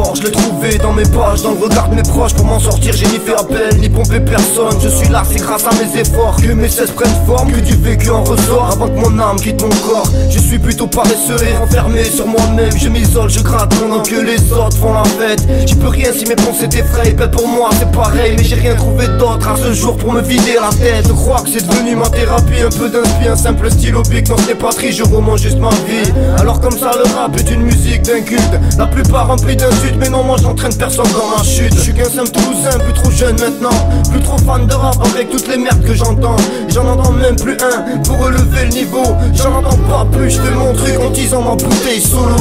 mort, je l'ai trouvé dans mes pages, dans le regard de mes proches. Pour m'en sortir, j'ai ni fait appel, ni pompé personne. Je suis là, c'est grâce à mes efforts que mes cesses prennent forme, que du vécu en ressort avant que mon âme quitte mon corps. Je suis plutôt paresseux et renfermé sur moi-même. Je m'isole, je gratte pendant que les autres font la fête. J'y peux rien si mes pensées t'effraient. Ben pour moi c'est pareil, mais j'ai rien trouvé d'autre à ce jour pour me vider la tête. Je crois que c'est devenu ma thérapie, un peu d'inspi, un simple stylo bic. Non, ce n'est pas triste, je romange juste ma vie. Alors comme ça le rap est une musique d'un culte, la plupart remplie d'insultes. Mais non, moi j'entraîne personne dans ma chute. Je suis qu'un simple Toulousain, plus trop jeune maintenant, plus trop fan de rap avec toutes les merdes que j'entends. J'en entends même plus un pour relever le niveau. J'en entends pas plus, je fais mon truc en tisant ma bouteille solo.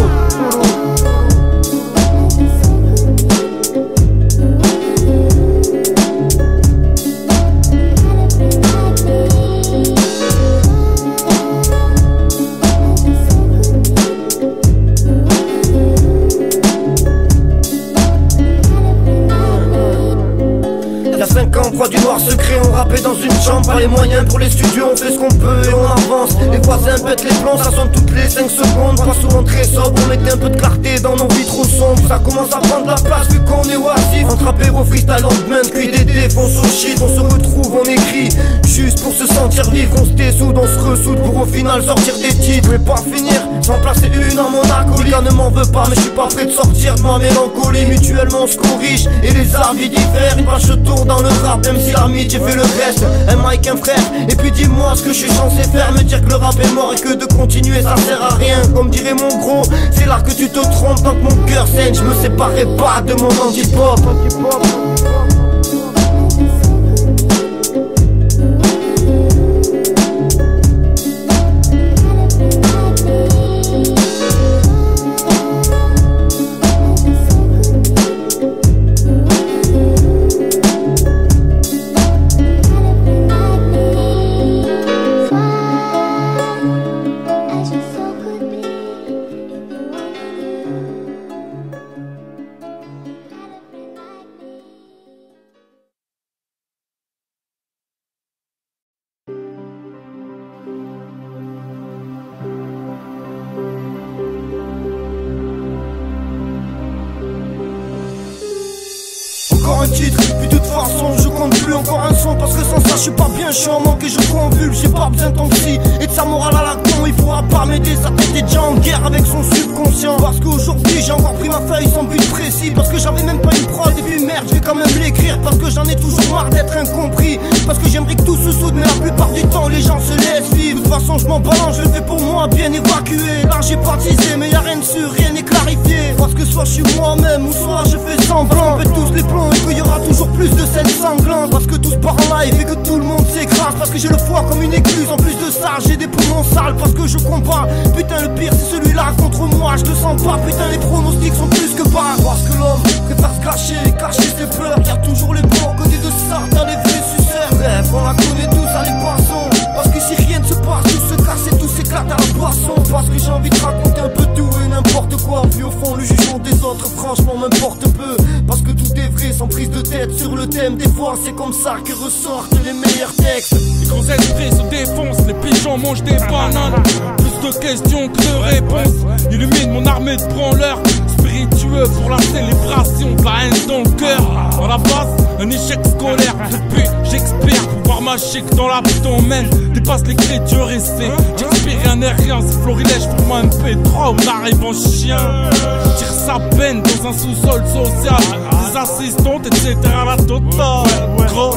Proie du noir secret, on rappait dans une chambre. Pas les moyens pour les studios, on fait ce qu'on peut et on avance. Les voisins pètent les plombs, ça sonne toutes les 5 secondes. Pas souvent très sobre, on mettait un peu de clarté dans nos vies trop sombres. Ça commence à prendre la place vu qu'on est oisif. Entre apéro, freestyle, lendemain de cuit des défonce au shit. On se retrouve, on écrit juste pour se sentir vivre. On se dessoude, on se ressoude pour au final sortir des titres. Mais pas finir sans placer une en mon acolyte. Ne m'en veut pas mais je suis pas prêt de sortir de ma mélancolie. Mutuellement on se corrige et les avis diffèrent. Une page se tourne dans le rap, même si l'amitié fait le reste. Un mic, un frère, et puis dis-moi ce que je suis censé faire. Me dire que le rap est mort et que de continuer ça sert à rien. Comme dirait mon gros, c'est là que tu te trompes. Tant que mon cœur saigne, je me séparerai pas de mon anti-pop. Encore un titre, puis de toute façon je compte plus. Encore un son parce que sans ça je suis pas bien. Je suis en manque et je convulse. J'ai pas besoin de ton psy et de sa morale à la con. Il faudra pas m'aider, sa tête est déjà en guerre avec son subconscient. Parce qu'aujourd'hui j'ai encore pris ma feuille sans but précis. Parce que j'avais même pas une prod et puis merde je vais quand même l'écrire. Parce que j'en ai toujours marre d'être incompris. Parce que j'aimerais que tout se soude mais la plupart du temps les gens se laissent vivre. De toute façon je m'en balance, je le fais pour moi bien évacué. Là j'ai baptisé mais y'a rien de sûr, rien n'est clarifié. Parce que soit je suis moi-même ou soit je fais semblant. On pète tous les plombs et qu'il y aura toujours plus de scènes sanglantes. Parce que tout se part en live et que tout le monde s'écrase. Parce que j'ai le foie comme une écluse. En plus de ça j'ai des poumons sales. Parce que je combats. Putain le pire c'est celui-là contre moi. Je le sens pas. Putain les pronostics sont plus que bas. Parce que l'homme préfère se cacher, cacher ses peurs. Y'a toujours les bons côté de ça dans les vrais suceurs. Bref on la connaît tous à les poissons. Parce que si rien ne se passe, tout se casse et tout s'éclate à la boisson. Parce que j'ai envie de raconter un peu tout et n'importe quoi. Vu au fond le jugement des autres franchement m'importe peu. Parce que tout est vrai sans prise de tête sur le thème. Des fois c'est comme ça que ressortent les meilleurs textes. Les grands esprits se défoncent, les pigeons mangent des bananes. Plus de questions que de réponses. Illumine mon armée de branleurs. Spiritueux pour la célébration de la haine dans le cœur. Dans la base, un échec scolaire. Depuis j'expire, pouvoir magique dans l'abdomen. Dépasse l'écriture essai. J'expire rien n'est rien, c'est florilège pour moi MP3. On arrive en chien. Tire sa peine dans un sous-sol social. Des assistantes, etc. La totale. Gros,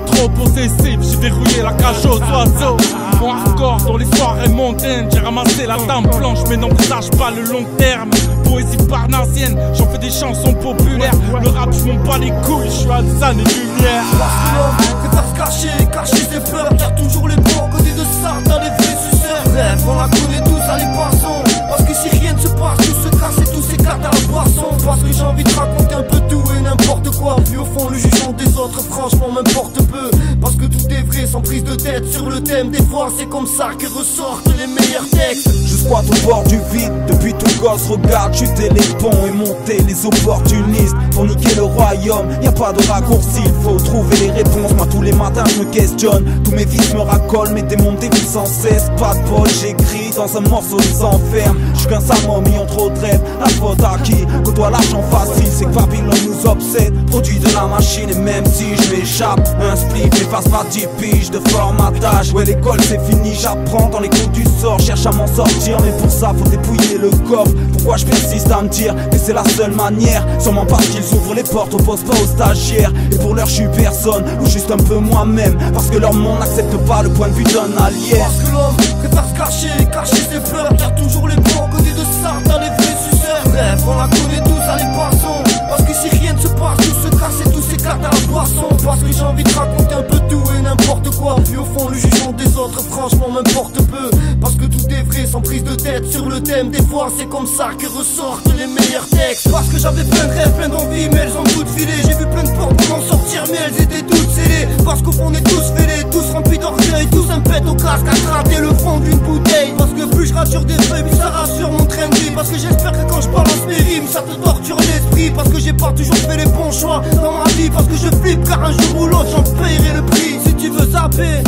trop possessif, j'ai dérouillé la cage aux oiseaux. Bon hardcore dans les soirées mondaines. J'ai ramassé la dame blanche mais n'envisage pas le long terme. Poésie parnassienne, j'en fais des chansons populaires. Le rap je m'en bats les couilles, je suis à des années-lumière. Parce que l'homme préfère se cacher, cacher ses peurs. Y'a toujours les bons côté de ça dans les vrais suceurs. Bref on la connaît tous à les poissons. Parce que si rien ne se passe, tout se casse et tout s'éclate à la boisson. Parce que j'ai envie de raconter un peu tout et n'importe quoi. quoi. Vu au fond le jugement des autres, franchement m'importe peu. Parce que tout est vrai sans prise de tête sur le thème. Des fois c'est comme ça que ressortent les meilleurs textes. Je squatte au bord du vide, depuis tout gosse regarde chuter les ponts et monter les opportunistes pour niquer le royaume. Y a pas de raccourci, il faut trouver les réponses. Moi tous les matins je me questionne, tous mes vices me racolent, mes démons me dévient sans cesse. Pas de bol, j'écris dans un morceau, ils s'enferment. J'suis qu'un samon ayant trop de rêves, la faute à qui côtoie l'argent facile, c'est que Babylone nous obsède. Produit de la machine et même si je m'échappe, un split m'efface pas 10 piges de formatage. Ouais l'école c'est fini, j'apprends dans les cours du sort, cherche à m'en sortir, mais pour ça faut dépouiller le coffre. Pourquoi je persiste à me dire que c'est la seule manière? Sûrement parce qu'ils ouvrent les portes aux postes, pas aux stagiaires. Et pour l'heure je suis personne, ou juste un peu moi-même, parce que leur monde n'accepte pas le point de vue d'un allié. Parce que l'homme préfère se cacher ses fleurs. Garde toujours les bons côtés de Sartre, les vrais suceurs. Bref, on la connaît tous, allez passons. Parce que si rien ne se passe, tout se casse et tout s'éclate à la boisson. Parce que j'ai envie de raconter un peu tout et n'importe quoi. Vu au fond le jugement des autres, franchement m'importe peu. Parce que tout est vrai sans prise de tête sur le thème. Des fois c'est comme ça que ressortent les meilleurs textes. Parce que j'avais plein de rêves, plein d'envies, mais elles ont toutes filé. J'ai vu plein de portes pour m'en sortir, mais elles étaient toutes scellées. Parce qu'au fond on est tous fêlés, tous remplis d'orgueil, tous un pet au casque à gratter le fond d'une bouteille. Parce que plus je rassure des feuilles, plus ça rassure mon train de vie. Parce que j'espère que quand je balance mes rimes, ça te torture l'esprit. Parce que j'ai pas toujours fait les bons choix dans ma vie. Parce que je flippe car un jour ou l'autre j'en paierai le prix. Si tu veux zapper,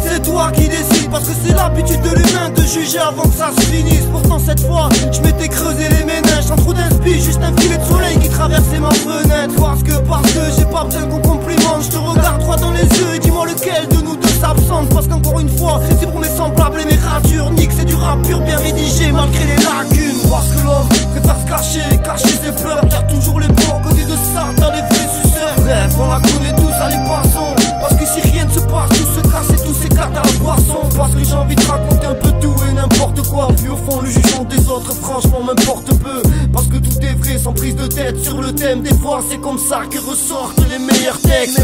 c'est toi qui décides. Parce que c'est l'habitude de l'humain de juger avant que ça se finisse. Pourtant cette fois, je m'étais creusé les méninges sans trop d'inspi, juste un filet de soleil qui traversait ma fenêtre. Parce que j'ai pas besoin qu'on complimente. Je te regarde droit dans les yeux et dis-moi lequel de nous deux s'absente. Parce qu'encore une fois, c'est pour mes semblables et mes ratures. Nique, c'est du rap pur bien rédigé malgré les lacunes. Parce que l'homme préfère se cacher ses fleurs. Garde toujours les bons côtés de Sartre, les vrais suceurs. Bref, on la connaît tous, allez passons. Parce que si rien ne se passe, tout se casse et tout s'éclate à la boisson. Parce que j'ai envie de raconter un peu tout et n'importe quoi. Vu au fond le jugement des autres, franchement m'importe peu. Parce que tout est vrai sans prise de tête sur le thème. Des fois c'est comme ça que ressortent les meilleurs textes.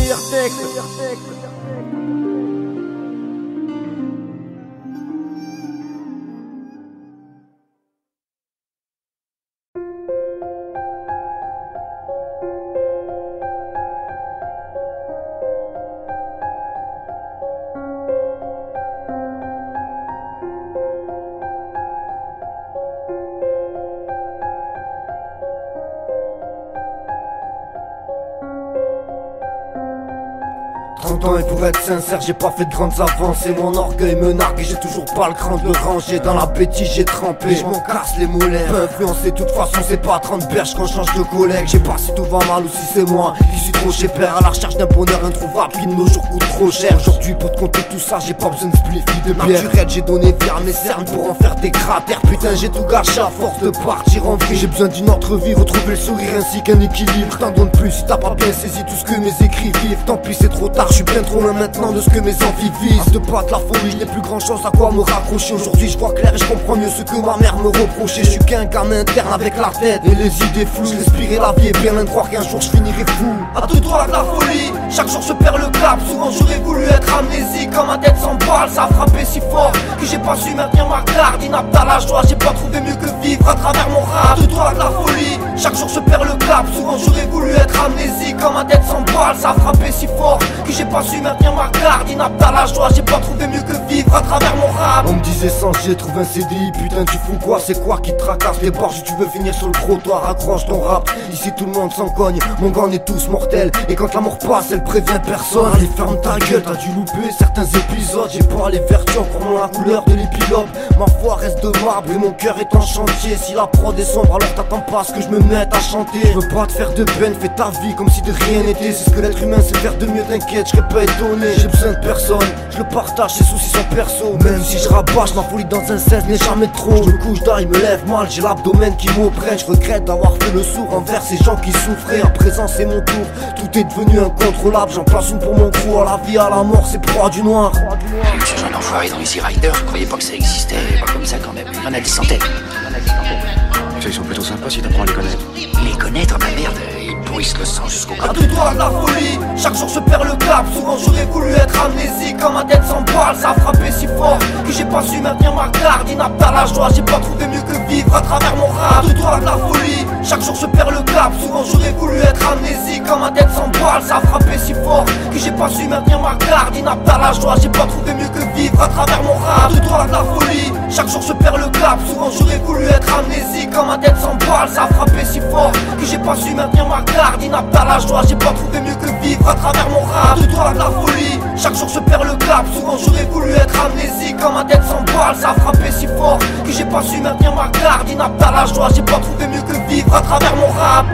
Et pour être sincère, j'ai pas fait de grandes avancées. Mon orgueil me nargue et j'ai toujours pas le cran de le ranger. Dans la bêtise j'ai trempé, je m'en casse les mollets. Peu influencé, de toute façon c'est pas 30 berges quand je change de collègue. J'ai pas si tout va mal ou si c'est moi qui suis trop chez père. À la recherche d'un bonheur introuvable qui de nos jours coûte trop cher. Aujourd'hui pour te compter tout ça, j'ai pas besoin de spliff ni de bière. Naturel, j'ai donné vie à mes cernes pour en faire des cratères. Putain j'ai tout gâché à force de partir en vrille. J'ai besoin d'une autre vie, retrouver le sourire ainsi qu'un équilibre. T'en donnes plus si t'as pas bien saisi tout ce que mes écrits vivent. Tant pis c'est trop tard, je suis bien trop loin maintenant de ce que mes envies visent. De battre la folie, je n'ai plus grand chose à quoi me raccrocher. Aujourd'hui je vois clair et je comprends mieux ce que ma mère me reprochait. Je suis qu'un gamin interne avec la tête et les idées floues. Je respirais la vie et bien loin de croire qu'un jour je finirai fou. À deux doigts de la folie, chaque jour je perds le cap. Souvent j'aurais voulu être amnésique quand ma tête s'emballe. Ça a frappé si fort que j'ai pas su maintenir ma garde. Inapte à la joie, j'ai pas trouvé mieux que vivre à travers mon rap. À deux doigts de la folie, chaque jour je perds le cap. Souvent j'aurais voulu être amnésique quand ma tête s'emballe. Ça a frappé si fort que j'ai pas su maintenir ma garde. Inapte à la joie, j'ai pas trouvé mieux que vivre à travers mon rap. On me disait sans j'ai trouvé un CDI, putain tu fous quoi? C'est quoi qui te tracasse les bords? Si tu veux finir sur le trottoir, accroche ton rap. Ici tout le monde s'en cogne, mon gars on est tous mortels. Et quand la mort passe, elle prévient personne. Allez ferme ta gueule, t'as dû louper certains épisodes. J'ai pas les vertus, encore moins la couleur de l'épilogue. Ma foi reste de marbre et mon cœur est en chantier. Si la prod est sombre, alors t'attends pas à ce que je me mette à chanter. Je veux pas te faire de peine, fais ta vie comme si de rien n'était. C'est ce que l'être humain sait faire de mieux, t'inquiète, je serais pas étonné. J'ai besoin de personne, je le partage, ses soucis sont perso. Même si je rabâche ma folie dans un 16 n'est jamais trop. Je me couche tard, il me lève mal, j'ai l'abdomen qui m'oppresse. Je regrette d'avoir fait le sourd envers ces gens qui souffraient. À présent c'est mon tour, tout est devenu incontrôlable. J'en place une pour mon crew, à la vie, à la mort, c'est proie du noir. Ce genre d'enfoiré dans Easy Rider, je croyais pas que ça existait, pas comme ça quand même. Il y en a des centaines. Ils sont plutôt sympas si t'apprends à les connaître. Les connaître, ma merde. et ils pourrissent le sang jusqu'au À deux doigts de la folie, chaque jour je perds le cap. Souvent j'aurais voulu être amnésique, quand ma tête s'emballe. Ça a frappé si fort que j'ai pas su maintenir ma garde. Inapte à la joie, j'ai pas trouvé mieux que vivre à travers mon rap. À deux doigts de la folie, chaque jour je perds le cap. Souvent j'aurais voulu être amnésique, quand ma tête s'emballe. Ça a frappé si fort que j'ai pas su maintenir ma garde. Inapte à la joie, j'ai pas trouvé mieux que vivre à travers mon rap. À deux doigts de la folie, chaque jour je perds le cap. Souvent j'aurais voulu être amnésique, quand ma tête s'emballe. Ça a frappé si fort que j'ai pas su maintenir ma garde. Inapte à la joie, j'ai pas trouvé mieux que vivre à travers mon rap. À deux doigts de la folie, chaque jour je perds le cap. Souvent j'aurais voulu être amnésique, quand ma tête s'emballe. Ça a frappé si fort que j'ai pas su maintenir ma garde. Inapte à la joie, j'ai pas trouvé mieux que vivre à travers mon rap.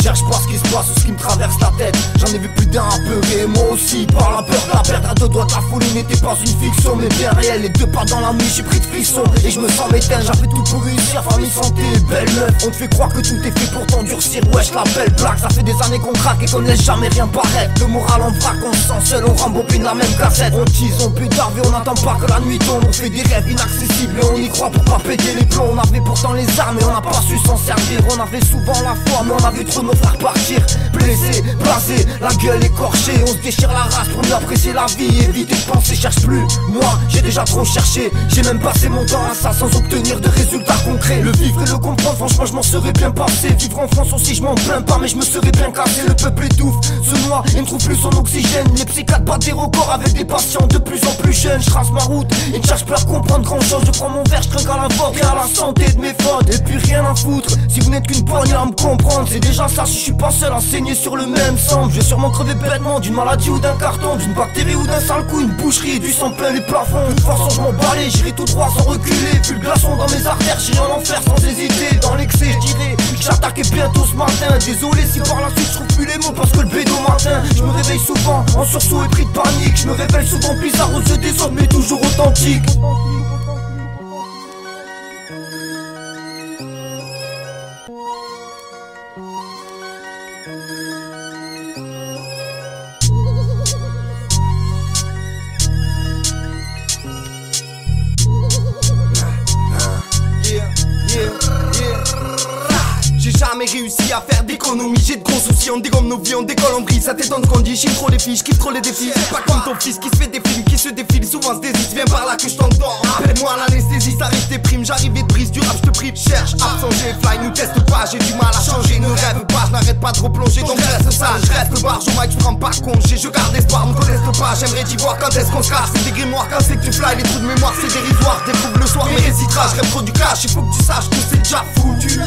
Cherche pas ce qui se passe ou ce qui me traverse la tête. J'en ai vu plus d'un apeuré, moi aussi par la peur de la perte. À deux doigts de la folie n'était pas une fiction mais bien réelle. Les deux pas dans la nuit, j'ai pris de frissons et je me sens m'éteindre. J'avais tout pour réussir, famille, santé, belle meuf. On te fait croire que tout est fait pour t'endurcir. Wesh la belle blague, ça fait des années qu'on craque et qu'on ne laisse jamais rien paraître. Le moral en vrac, on se sent seul, on rembobine la même cassette. On tease, on pédarde et on n'attend pas que la nuit tombe. On fait des rêves inaccessibles et on y croit pour pas péter les plombs. On avait pourtant les armes et on n'a pas su s'en servir. On avait souvent la foi mais on a vu trop nos frères partir. Blessé, blasé, la gueule écorchée. On se déchire la race pour mieux apprécier la vie. Éviter de penser, cherche plus. Moi, j'ai déjà trop cherché. J'ai même passé mon temps à ça sans obtenir de résultats concrets. Le vivre et le comprendre, franchement je m'en serais bien passé. Vivre en France aussi je m'en plains pas mais je me serais bien cassé. Le peuple étouffe, se noie et ne trouve plus son oxygène. Les psychiatres battent des records avec des patients de plus en plus jeunes. Je trace ma route et ne cherche plus à comprendre grand chose. Je prends mon verre, je trinque à la vôtre et à la santé de mes fautes. Et puis rien à foutre, si vous n'êtes qu'une poignée à me comprendre. C'est déjà ça si je suis pas seul à saigner sur le même sang. Je vais sûrement crever bêtement d'une maladie ou d'un carton, d'une bactérie ou d'un sale coup, une boucherie et du sang plein les plafonds. De toute façon je m'en balais, j'irai tout droit sans reculer. Vu le glaçon dans mes artères, j'irai en enfer sans hésiter. Dans l'excès je dirais que j'attaquais bientôt ce matin. Désolé si par la suite je trouve plus les mots parce que le bédo matin. Je me réveille souvent en sursaut et pris de panique. Je me révèle souvent bizarre aux yeux des autres mais toujours authentique. J'ai jamais réussi à faire d'économie, j'ai de gros soucis, on dégomme nos vies, on décolle, on brise, ça t'étonne ce qu'on dit, j'aime trop les filles, j'kiffe trop les défis. C'est pas comme ton fils qui se fait des films, qui se défile, souvent se désiste, viens par là que je t'endors. Appelle-moi l'anesthésie, ça arrive tes primes, j'arrive et te brise du rap, je te prive, cherche, absent, j'ai fly, nous teste pas, j'ai du mal à changer, ne rêve pas, je n'arrête pas de replonger, donc je reste sale, je reste barge au mic, je prends pas congé, je garde espoir, me conteste pas, j'aimerais t'y voir quand est-ce qu'on se casse, c'est des grimoires, quand c'est que tu fly, les trous de mémoire, c'est dérisoire, t'éprouves le soir, mais récitera, je rêve trop du cash, il faut que tu saches que c'est déjà foutu.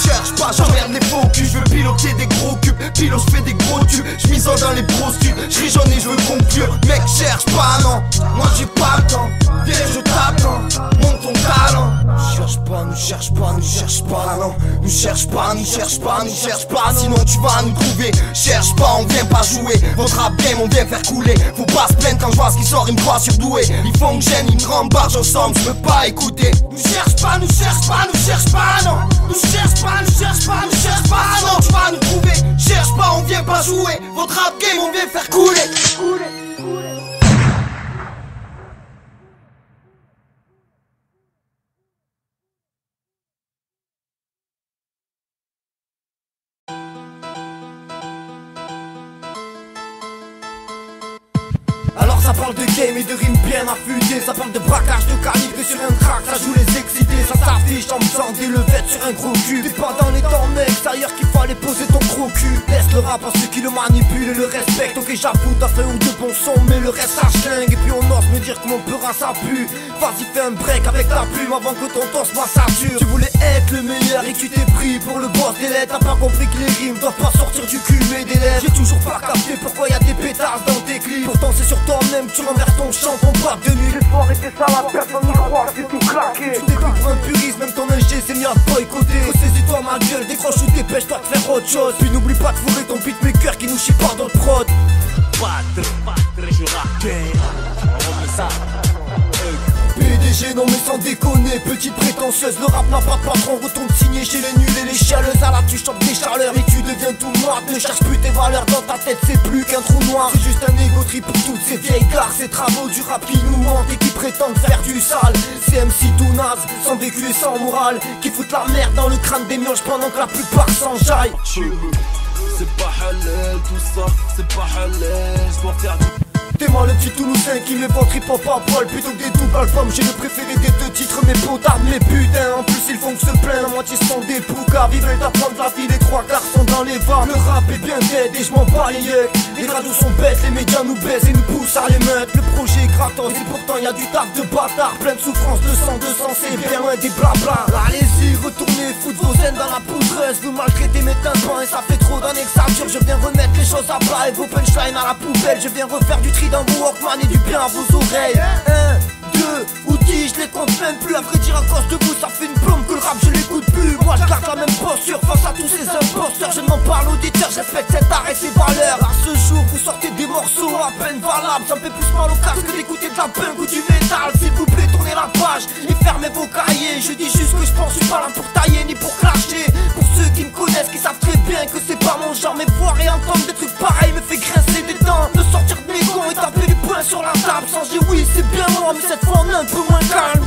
Cherche pas, j'emmerde les faux culs, je veux piloter des gros cubes, pilote, je fais des gros tubes, je m'isole dans les prostitues, je rigeonne et je veux conclure. Mec, cherche pas, non, moi j'ai pas le temps, viens, je t'attends, monte ton talent. Cherche pas, nous cherche pas, nous cherche pas, non, nous cherche pas, nous cherche pas, nous cherche pas, sinon tu vas nous trouver. Cherche pas, on vient pas jouer, votre rap game, on vient faire couler. Faut pas se plaindre quand je vois ce qui sort, il me croit surdoué. Ils font que j'aime, ils me rembargent ensemble, je peux pas écouter. Nous cherche pas, nous cherche pas, nous cherche pas, non, nous cherche pas, nous cherche pas, nous cherche pas, non, tu vas nous trouver. Cherche pas, on vient pas jouer, votre rap game, on vient faire couler. Alors ça parle de game et de rimes bien affûtées. Ça parle de braquage, de calibre et sur un crack, ça joue les excités. Ça s'affiche en me faisant des levettes sur un gros cul. T'es pas dans les temps mec, c'est ailleurs qu'il fallait poser ton gros cul. Laisse le rap à ceux qui le manipulent et le respectent. Ok j'avoue t'as fait ou de bons sons mais le reste ça schlingue. Et puis on ose me dire que mon peurin ça pue. Vas-y fais un break avec ta plume avant que ton torse moi sature. Tu voulais être le meilleur et tu t'es pris pour le boss des lettres. T'as pas compris que les rimes doivent pas sortir du cul mais des lèvres. J'ai toujours pas capté pourquoi y'a des pétards dans tes clips. Pourtant c'est sur toi-même que tu renverses ton chant, ton bac de nuit. L'effort était ça la personne n'y croit, c'est tout claqué. Tu t'es pris pour un puriste, même ton ingé c'est mis à boycotter. Ressaisis-toi ma gueule, décroche ou dépêche-toi de faire autre chose. Puis n'oublie pas de fourrer ton beatmaker qui nous chie pas dans le prod. PDG non mais sans déconner, petite prétentieuse. Le rap n'a pas de patron, retourne signer chez les nuls et les chialeuses. À la tu chopes des chaleurs et tu deviens tout noir. Ne cherche plus tes valeurs dans ta tête, c'est plus qu'un trou noir. C'est juste un égo trip pour toutes ces vieilles gares. Ces travaux du rap qui nous mentent et qui prétendent faire du sale. C'est MC tout naze, sans vécu et sans morale, qui foutent la merde dans le crâne des mioches pendant que la plupart s'enjaillent. C'est pas halal tout ça, c'est pas halal, je dois faire du... T'es moi le petit Toulousain qui met votre hip hop à poil plutôt que des doubles albums. J'ai le préféré des deux titres, mes potards, mes putains. En plus ils font que se plaindre, la moitié sont des poucas. Ils veulent t'apprendre la vie, les trois quarts sont dans les bars. Le rap est bien dead et je m'en bats les yeux. Les radios sont bêtes, les médias nous baissent et nous poussent à les mettre. Le projet est gratos et pourtant y a du taf de bâtard. Plein de souffrance, de sang, c'est bien loin des blabla. Allez-y, retournez, foutre vos ailes dans la poudreuse. Vous maltraitez mes tympans et ça fait trop d'années que ça dure. Je viens remettre les choses à plat et vos punchlines à la poubelle. Je viens refaire du tri dans vos Walkman et du bien à vos oreilles. 1, 2, outils, je les compte même plus. À vrai dire à cause de vous ça fait une plombe que le rap je l'écoute plus. Moi je garde la même posture face à tous ces imposteurs. Je ne m'en parle auditeur, j'respecte cet art et ses valeurs. À ce jour vous sortez des morceaux à peine valables. Ça me fait plus mal au casque que d'écouter de la punk ou du métal. S'il vous plaît tournez la page et fermez vos cahiers. Je dis juste que je pense, je suis pas là pour tailler ni pour clasher. Pour ceux qui me connaissent, qui savent très bien que c'est pas mon genre. Mais voir et entendre des trucs pareils me fait grincer des dents. Me sortir de mes gonds et taper les poings sur la table. Sans dire oui c'est bien moi mais cette fois on est un peu moins calme.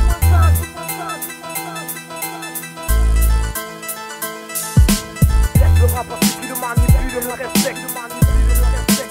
Laisse le rap à ceux qui le manipulent, le respecte, le manipule, le respecte.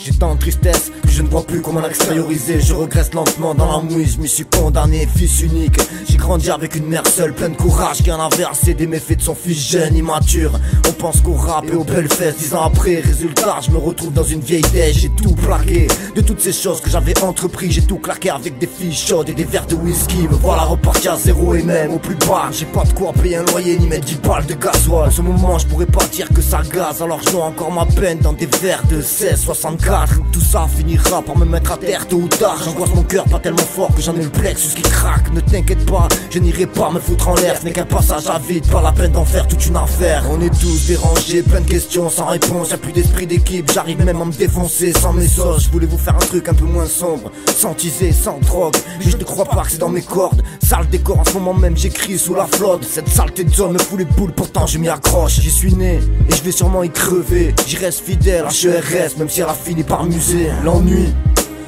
J'étais en tristesse, que je ne vois plus comment l'extérioriser. Je regresse lentement dans la mouise, je m'y suis condamné, fils unique. J'ai grandi avec une mère seule, pleine de courage, qui en a versé des méfaits de son fils jeune, immature. On pense qu'au rap et aux belles fesses, 10 ans après, résultat, je me retrouve dans une vieille dèche. J'ai tout plaqué, de toutes ces choses que j'avais entrepris. J'ai tout claqué avec des filles chaudes et des verres de whisky. Me voilà reparti à zéro et même au plus bas. J'ai pas de quoi payer un loyer, ni mettre 10 balles de gasoil. En ce moment, je pourrais pas dire que ça gaze, alors je noie encore ma peine dans des verres de 16,64. Tout ça finira par me mettre à terre tôt ou tard. J'angoisse mon cœur pas tellement fort que j'en ai le plexus qui craque. Ne t'inquiète pas, je n'irai pas me foutre en l'air. Ce n'est qu'un passage à vide, pas la peine d'en faire toute une affaire. On est tous dérangés, plein de questions sans réponse. Y'a plus d'esprit d'équipe, j'arrive même à me défoncer sans mes sauces. Je voulais vous faire un truc un peu moins sombre, sans teaser, sans drogue. Mais je ne crois pas que c'est dans mes cordes. Sale décor en ce moment même, j'écris sous la flotte. Cette saleté de zone me fout les boules, pourtant je m'y accroche. J'y suis né et je vais sûrement y crever. J'y reste fidèle à HERS, même si elle a fini par muser. L'ennui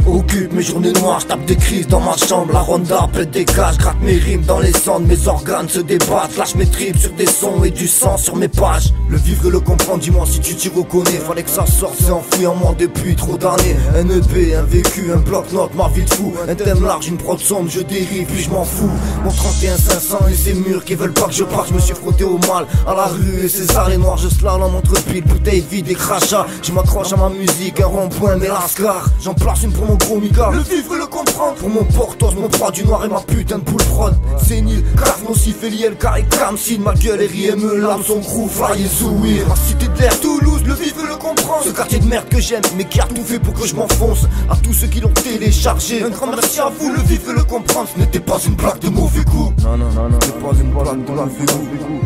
occupe mes journées noires, je tape des crises dans ma chambre. La ronda pète des cages, gratte mes rimes dans les cendres. Mes organes se débattent, lâche mes tripes sur des sons et du sang sur mes pages. Le vivre et le comprendre, dis-moi si tu t'y reconnais. Fallait que ça sorte, c'est enfoui en moi depuis trop d'années. Un EP, un vécu, un bloc-notes, ma vie de fou. Un thème large, une prod sombre, je dérive puis je m'en fous. Mon 31-500 et ces murs qui veulent pas que je parte. Je me suis frotté au mal, à la rue et ces arrêts noirs. Je slalom entre piles, bouteilles vides et crachats. Je m'accroche à ma musique, un rond-point, mais lascar. J'en place une pour mon gros mica, le vivre et le comprendre. Pour mon portos, mon proie du noir et ma putain de boule prod. Sénile, grave nocif, Eliel, carré, Kamsin. Ma gueule est RIME, l'âme, son crew, fly et zouir. Ma cité de l'air, Toulouse, le vivre et le comprendre. Ce quartier de merde que j'aime, mais qui a tout fait pour que je m'enfonce. À tous ceux qui l'ont téléchargé, un grand merci à vous, le vivre et le comprendre. Ce n'était pas une blague de mauvais goût. Non, non, non, non, c'était pas une blague de mauvais goût.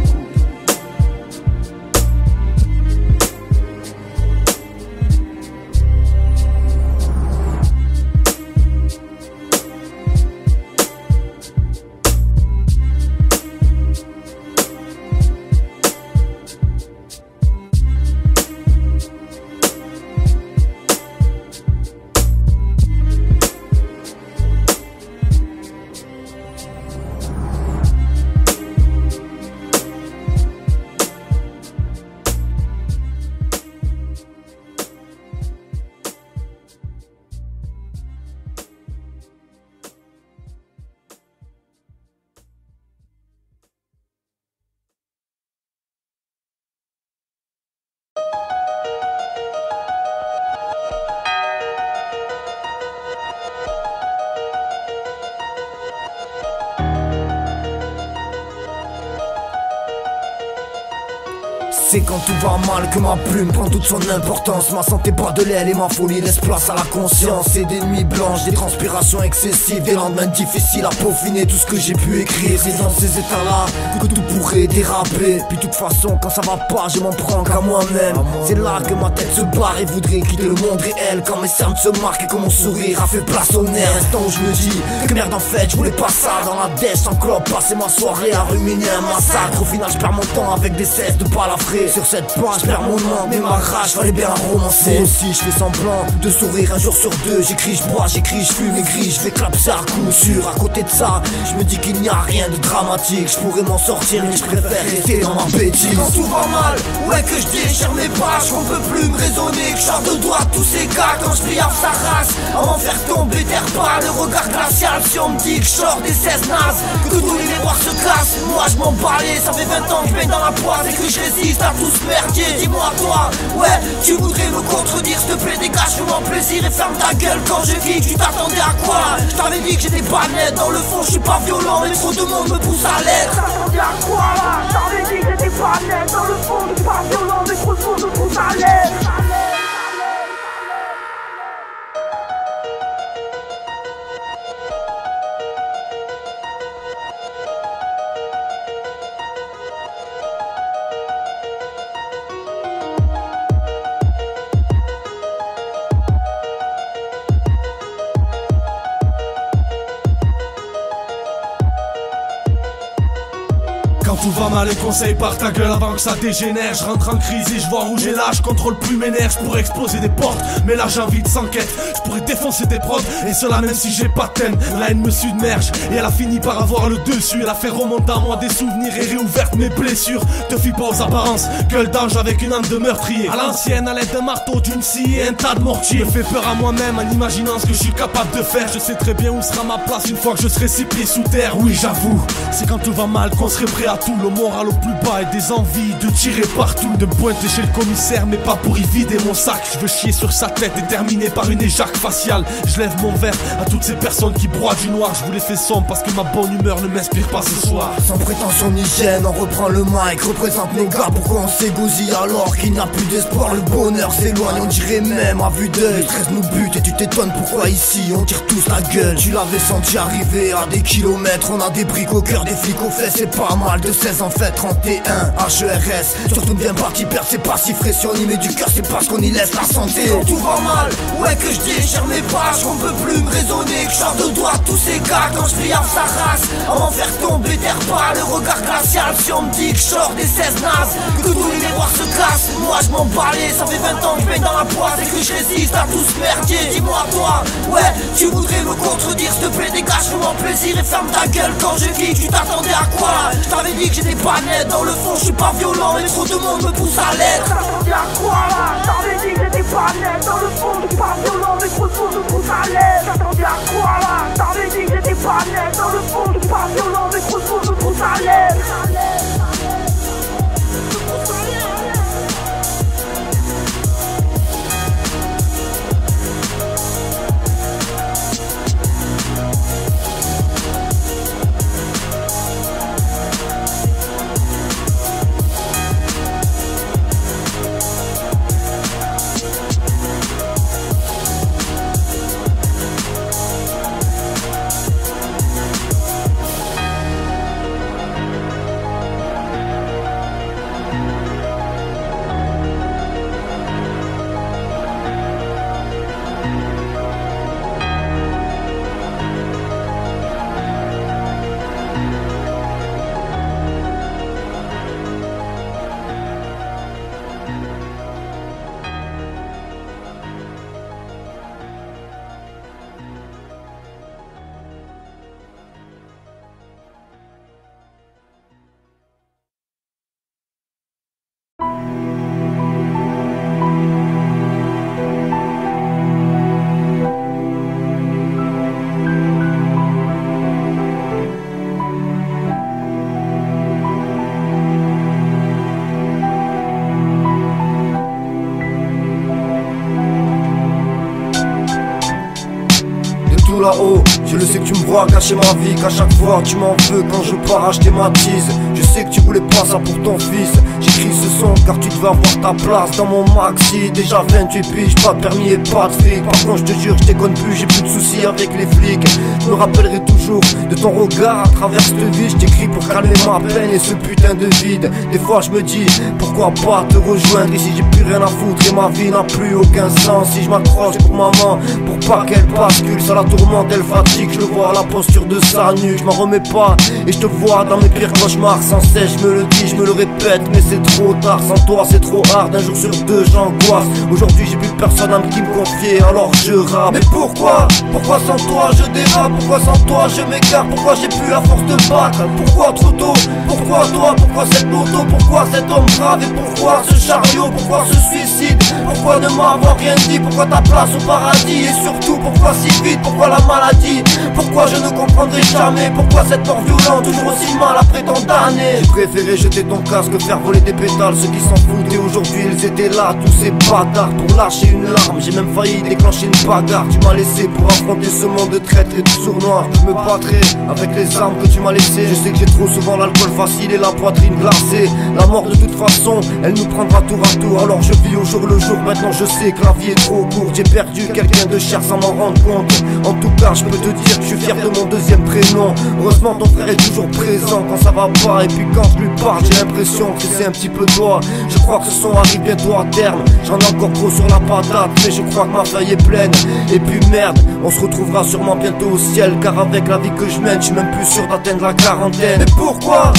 C'est quand tout va mal que ma plume prend toute son importance. Ma santé bat de l'aile et ma folie laisse place à la conscience. C'est des nuits blanches, des transpirations excessives, des lendemains difficiles à peaufiner tout ce que j'ai pu écrire. C'est dans ces états-là que tout pourrait déraper. Puis de toute façon quand ça va pas je m'en prends qu'à moi-même. C'est là que ma tête se barre et voudrait quitter le monde réel. Quand mes cernes se marquent et que mon sourire a fait place au nerf. Instant où je me dis que merde en fait je voulais pas ça. Dans la dèche sans clope, passer ma soirée à ruminer un massacre. Au final je perds mon temps avec des cesses de balafré. Sur cette page je perds mon nom mais ma rage fallait bien la romancer. Moi aussi je fais semblant de sourire un jour sur deux. J'écris, je bois, j'écris, je fume et gris. Je vais clapser à coup sûr. À côté de ça je me dis qu'il n'y a rien de dramatique. Je pourrais m'en sortir mais je préfère rester dans ma bêtise. Quand tout va mal, ouais que je déchire mes pages. Qu'on peut plus me raisonner, que je sors de doigt tous ces gars. Quand je pliave sa race, à m'en faire tomber terre pas. Le regard glacial si on me dit que je sors des 16 nazes. Que tous les miroirs se cassent, moi je m'en balais. Ça fait 20 ans que je baigne dans la poisse et que je résiste à tout ce merdier. Dis-moi toi, ouais, tu voudrais me contredire. S'il te plaît dégage, fais-moi plaisir et ferme ta gueule quand je vis. Tu t'attendais à quoi? Je t'avais dit que j'étais pas net. Dans le fond je suis pas violent mais trop de monde me pousse à l'aide. T'attendais à quoi là? Je t'avais dit que j'étais pas net. Dans le fond je suis pas violent mais trop de monde me pousse à l'aide. Quand tout va mal, les conseils par ta gueule avant que ça dégénère. Je rentre en crise et je vois rouge et là je contrôle plus mes nerfs. Je pourrais exploser des portes, mais là j'ai envie de s'enquête. Je pourrais défoncer des prods, et cela même si j'ai pas de thème. La haine me submerge, et elle a fini par avoir le dessus. Elle a fait remonter à moi des souvenirs et réouverte mes blessures. Te fie pas aux apparences, gueule d'ange avec une âme de meurtrier. À l'ancienne, à l'aide d'un marteau, d'une scie et un tas de mortiers. Me fais peur à moi-même en imaginant ce que je suis capable de faire. Je sais très bien où sera ma place une fois que je serai 6 pieds sous terre. Oui j'avoue, c'est quand tout va mal qu'on serait prêt à tout. Le moral au plus bas et des envies de tirer partout. De me pointer chez le commissaire mais pas pour y vider mon sac. Je veux chier sur sa tête déterminé par une éjac faciale. Je lève mon verre à toutes ces personnes qui broient du noir. Je vous les fais sombre parce que ma bonne humeur ne m'inspire pas ce soir. Sans prétention ni gêne, on reprend le mic, représente nos gars. Pourquoi on s'égousille alors qu'il n'y a plus d'espoir? Le bonheur s'éloigne, on dirait même à vue d'œil. Le stress nous bute et tu t'étonnes pourquoi ici on tire tous la gueule. Tu l'avais senti arriver à des kilomètres. On a des briques au cœur, des flics aux fesses. C'est pas mal de 16 en fait 31 HERS. Surtout bien parti perdre, c'est pas si frais. Si on y met du cœur c'est parce qu'on y laisse la santé. Quand tout va mal, ouais que je déchire mes pages. On peut plus me raisonner, que je sors de doigt tous ces gars. Quand je pliave sa race, à m'en faire tomber terre pas. Le regard glacial si on me dit que je sors des 16 nazes. Que tous les miroirs se cassent, moi je m'en balais. Ça fait 20 ans que je baigne dans la poisse et que je résiste à tout ce merdier. Dis-moi toi, ouais, tu voudrais me contredire. S'il te plaît dégage, fais-moi plaisir et ferme ta gueule quand je vis. Tu t'attendais à quoi? Je t'avais dit que j'étais pas net. Dans le fond je suis pas violent mais trop de monde me pousse à l'aide. T'attendais à quoi là? Je t'avais dit que j'étais pas net. Dans le fond je suis pas violent mais trop de monde me pousse à l'aide. T'attendais à quoi là? Je t'avais dit que j'étais pas net. Dans le fond je suis pas violent mais trop de monde me pousse à l'aide. Là-haut, je le sais que tu me vois cacher ma vie, qu'à chaque fois tu m'en veux quand je pars acheter ma tease. Je sais que tu voulais pas ça pour ton fils. J'ai écrit ce son car tu devais avoir ta place dans mon maxi. Déjà 28 piges, pas de permis et pas de fric. Par contre je te jure je déconne plus, j'ai plus de soucis avec les flics. Je me rappellerai toujours de ton regard à travers cette vie. Je t'écris pour calmer ma peine et ce putain de vide. Des fois je me dis pourquoi pas te rejoindre ici, j'ai plus rien à foutre et ma vie n'a plus aucun sens. Si je m'accroche pour maman, pour pas qu'elle bascule, ça la tourmente, elle fatigue, je le vois à la posture de sa nuque. Je m'en remets pas et je te vois dans mes pires cauchemars. Sans cesse je me le dis, je me le répète, mais c'est trop tard. Sans toi c'est trop hard, un jour sur deux j'angoisse. Aujourd'hui j'ai plus personne à qui me confier, alors je rappe. Mais pourquoi sans toi je dérape? Pourquoi sans toi je m'écarte? Pourquoi j'ai plus la force de battre? Pourquoi trop tôt? Pourquoi toi? Pourquoi cette moto? Pourquoi cet homme grave? Et pourquoi ce chariot? Pourquoi ce suicide? Pourquoi ne m'avoir rien dit? Pourquoi ta place au paradis? Et surtout pourquoi si vite? Pourquoi la maladie? Pourquoi je ne comprendrai jamais? Pourquoi cette mort violente toujours aussi mal après tant d'années? J'ai préféré jeter ton casque, faire voler des pétales. Ceux qui s'en foutent et aujourd'hui ils étaient là, tous ces bâtards, pour lâcher une larme. J'ai même failli déclencher une bagarre. Tu m'as laissé pour affronter ce monde de traîtres et de sournois. Je me battrai avec les armes que tu m'as laissées. Je sais que j'ai trop souvent l'alcool facile et la poitrine glacée. La mort de toute façon, elle nous prendra tour à tour. Alors je vis au jour le jour, maintenant je sais que la vie est trop courte. J'ai perdu quelqu'un de cher sans m'en rendre compte. En tout cas je peux te dire que je suis fier de mon deuxième prénom. Heureusement ton frère est toujours présent quand ça va pas. Et puis quand je lui parle j'ai l'impression que c'est un petit peu toi. Je crois que ce son arrive bientôt à terme. J'en ai encore trop sur la patate, mais je crois que ma feuille est pleine. Et puis merde, on se retrouvera sûrement bientôt au ciel. Car avec la vie que je mène, je suis même plus sûr d'atteindre la quarantaine. Mais pourquoi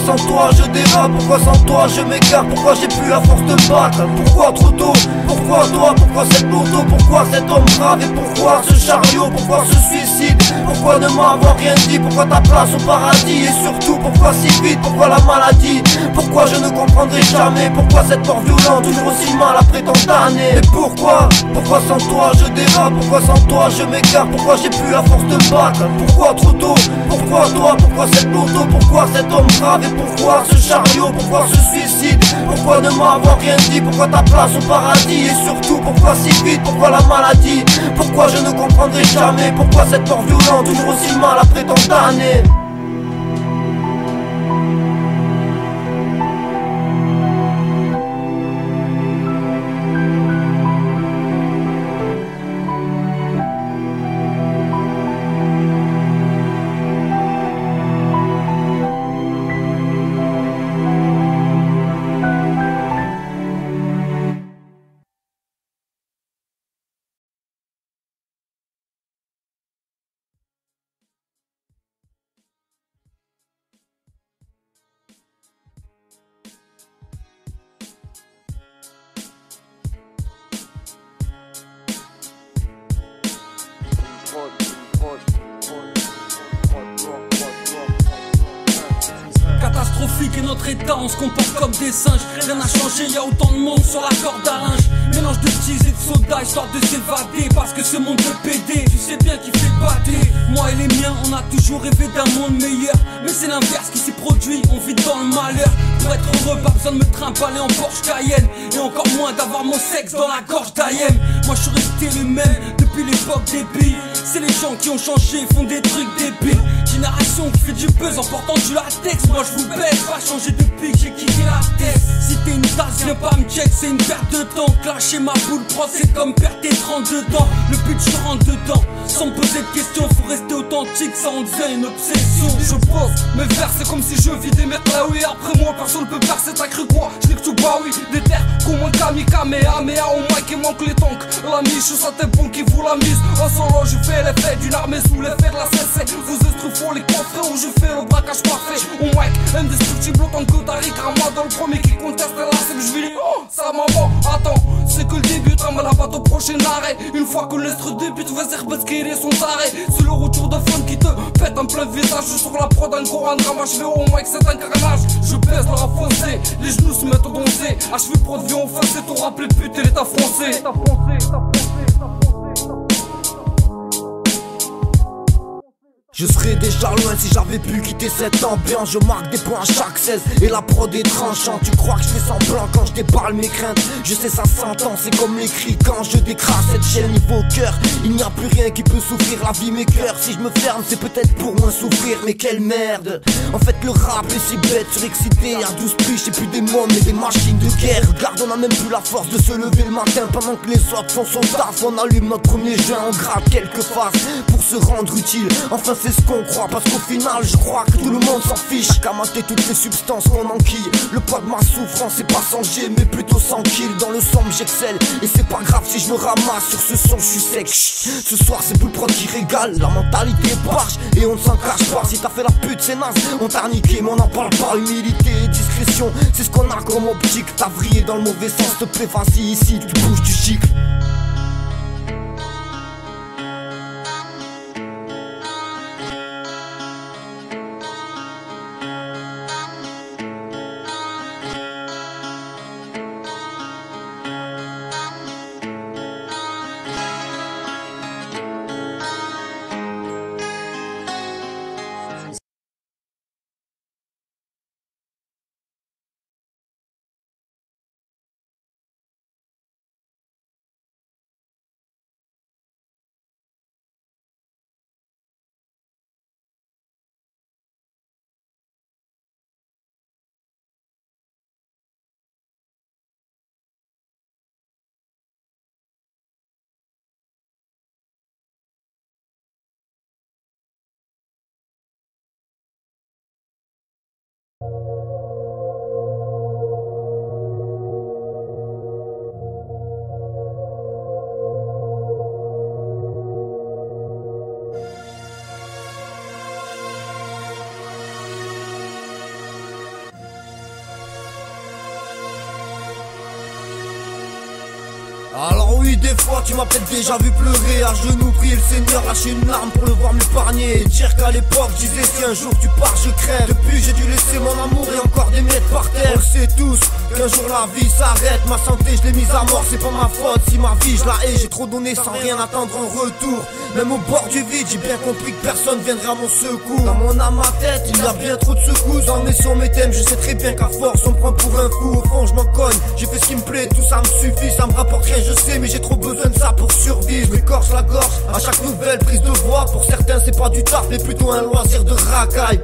sans toi je dérape? Pourquoi sans toi je m'écarte? Pourquoi j'ai plus la force de battre? Pourquoi trop tôt? Pourquoi toi? Pourquoi cette moto? Pourquoi cet homme grave? Et pourquoi ce chariot? Pourquoi ce suicide? Pourquoi ne m'avoir rien dit? Pourquoi ta place au paradis? Et surtout pourquoi si vite? Pourquoi la maladie? Pourquoi je ne comprendrai jamais? Pourquoi cette mort violente toujours aussi mal après tant d'années? Mais pourquoi sans toi je dérape? Pourquoi sans toi je m'écarte? Pourquoi j'ai plus la force de battre? Pourquoi trop tôt? Pourquoi toi? Pourquoi cette moto? Pourquoi cet homme grave? Et pourquoi ce chariot? Pourquoi ce suicide? Pourquoi ne m'avoir rien dit? Pourquoi ta place au paradis? Et surtout pourquoi si vite? Pourquoi la maladie? Pourquoi je ne comprendrai jamais? Pourquoi cette mort violente toujours aussi mal après tant d'années? Catastrophique est notre état, on se comporte comme des singes. Rien n'a changé, y'a autant de monde sur la corde à linge. Mélange de cheese et de soda, histoire de s'évader. Parce que ce monde de PD, tu sais bien qu'il fait battre. Moi et les miens, on a toujours rêvé d'un monde meilleur. Mais c'est l'inverse qui s'est produit, on vit dans le malheur. Pour être heureux, pas besoin de me trimballer en Porsche Cayenne. Et encore moins d'avoir mon sexe dans la gorge d'Ayem. Moi je suis resté le même depuis l'époque des billes. C'est les gens qui ont changé, font des trucs débiles. Génération qui fait du buzz en portant du latex. Moi je vous baisse, pas changé depuis que j'ai quitté la tête. Si t'es une tasse, viens pas me check, c'est une perte de temps. Clasher ma boule prod, c'est comme perdre tes 30 dedans. Le but je rentre dedans, sans me poser de questions. Faut rester authentique, ça en devient une obsession. Je pose mes vers, c'est comme si je vidais mes là oui. Après moi personne peut percer, t'as cru quoi? Je nique tout bah oui. Des terres comme un kamikaméa, mais au mic il manque les tanks. La miche, ça t'es bon qui vous la mise. En solo je fais l'effet d'une armée sous l'effet de la CC. Vous estrufons les coffrets où je fais le braquage parfait. Au mic, indestructible autant que Tariq Rama dans le premier qui conteste la cible. Je vis oh, ça m'avance, attends, c'est que le début, trame la batte au prochain arrêt. Une fois que l'estre débute, vas-y rebasquer son arrêt. C'est le retour de fun qui te pète en plein visage. Je sur la prod, un gros drama, je vais au mic, c'est un carnage. Je baisse le rap français, les genoux se mettent au danser. HV prod vient en face, c'est ton rappelé pute et l'état français. Je serais déjà loin si j'avais pu quitter cette ambiance. Je marque des points à chaque 16 et la prod est tranchante. Tu crois que je fais semblant quand je déballe mes craintes? Je sais ça s'entend, c'est comme les cris quand je décrase cette chaîne niveau cœur. Il n'y a plus rien qui peut s'ouvrir, la vie mes cœurs. Si je me ferme c'est peut-être pour moins souffrir. Mais quelle merde. En fait le rap est si bête, surexcité. À 12 piges c'est plus des mots mais des machines de guerre. Regarde on a même plus la force de se lever le matin. Pendant que les autres font son taf, on allume notre premier joint, on gratte quelques faces pour se rendre utile. Enfin c'est ce qu'on croit, parce qu'au final je crois que tout le monde s'en fiche. Qu'à mater toutes les substances qu'on enquille. Le poids de ma souffrance c'est pas sans G mais plutôt sans kill. Dans le sombre j'excelle et c'est pas grave si je me ramasse sur ce son je suis sec. Chut. Ce soir c'est plus le prod qui régale. La mentalité barge et on ne s'en cache pas. Si t'as fait la pute c'est naze, on t'a niqué mais on n'en parle pas. Humilité et discrétion c'est ce qu'on a comme optique. T'as vrillé dans le mauvais sens, te plaît vas-y ici tu bouges du chic. Alors oui des fois tu m'as peut-être déjà vu pleurer, à genoux prier le Seigneur, lâcher une larme pour le voir m'épargner. Dire qu'à l'époque je disais si un jour tu pars je crève. Depuis j'ai dû laisser mon amour et encore des miettes par terre. On le sait tous qu'un jour la vie s'arrête. Ma santé je l'ai mise à mort, c'est pas ma faute si ma vie je la hais. J'ai trop donné sans rien attendre en retour. Même au bord du vide j'ai bien compris que personne viendrait à mon secours. Dans mon âme à tête il y a bien trop de secousses. Dans mes sons mes thèmes je sais très bien qu'à force on me prend pour un fou. Au fond je m'en cogne, j'ai fait ce qui me plaît, tout ça me suffit. Ça me rapporte rien je sais mais j'ai trop besoin de ça pour survivre. M'écorche la gorge à chaque nouvelle prise de voix. Pour certains c'est pas du taf mais plutôt un loisir de racaille.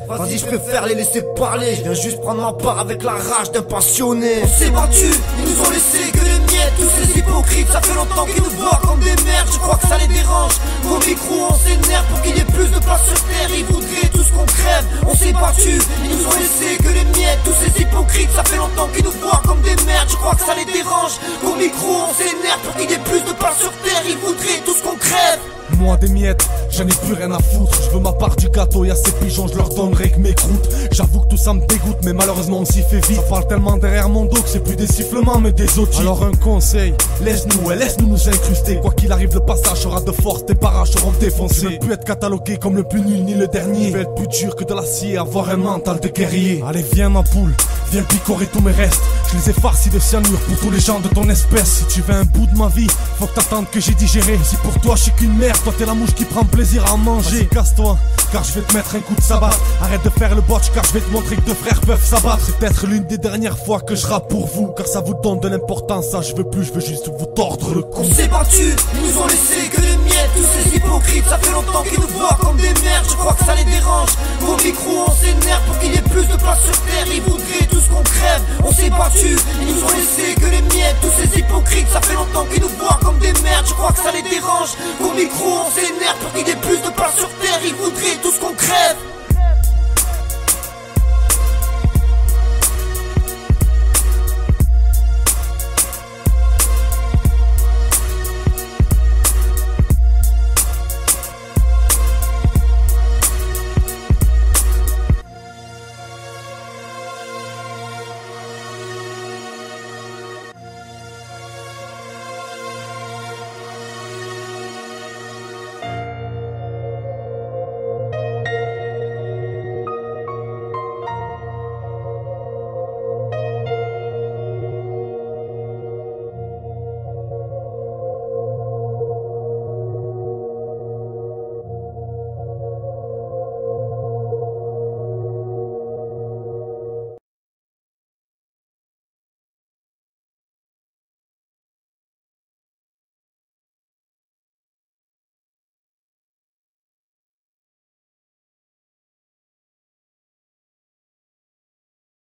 Vas-y je préfère les laisser parler. Je viens juste prendre ma part avec la rage d'un passionné. On s'est battu, ils nous ont laissé que les miettes. Tous ces hypocrites, ça fait longtemps qu'ils nous voient comme des merdes. Je crois que ça les dérange. Au micro on s'énerve pour qu'il y ait plus de place sur terre. Ils voudraient tous qu'on crève. On s'est battu, ils nous ont laissé que les miettes. Tous ces hypocrites, ça fait longtemps qu'ils nous voient comme des merdes. Je crois que ça les dérange. Au micro on s'énerve pour qu'il y ait plus de place sur terre. Ils voudraient tous qu'on crève. Moi des miettes, j'en ai plus rien à foutre. Je veux ma part du gâteau, y'a ces pigeons, je leur donnerai que mes croûtes. J'avoue que tout ça me dégoûte, mais malheureusement on s'y fait vite. Ça parle tellement derrière mon dos que c'est plus des sifflements mais des autres. Alors un conseil, laisse-nous nous incruster. Quoi qu'il arrive le passage sera de force, tes barrages seront défoncés. Je veux plus être catalogué comme le plus nul ni le dernier. Je vais être plus dur que de l'acier, avoir un mental de guerrier. Allez viens ma poule, viens picorer tous mes restes. Je les ai farcis de cyanure pour tous les gens de ton espèce. Si tu veux un bout de ma vie, faut que t'attendes que j'ai digéré. Si pour toi je suis qu'une merde, toi t'es la mouche qui prend plaisir à manger. Casse-toi, car je vais te mettre un coup de sabbat. Arrête de faire le botch car je vais te montrer que deux frères peuvent s'abattre. C'est peut-être l'une des dernières fois que je rappe pour vous, car ça vous donne de l'importance, ça je veux plus, je veux juste vous tordre le cou. On s'est battu, ils nous ont laissé que les miettes. Tous ces hypocrites, ça fait longtemps qu'ils nous voient comme des merdes. Je crois que ça les dérange. Au micro on s'énerve pour qu'il y ait plus de place sur terre. Ils voudraient tous qu'on crève. On s'est battu, ils nous ont laissé que les miettes. Tous ces hypocrites, ça fait longtemps qu'ils nous voient comme des merdes. Je crois que ça les dérange. Au micro on s'énerve pour qu'il y ait plus de place sur terre. Ils voudraient tous qu'on crève.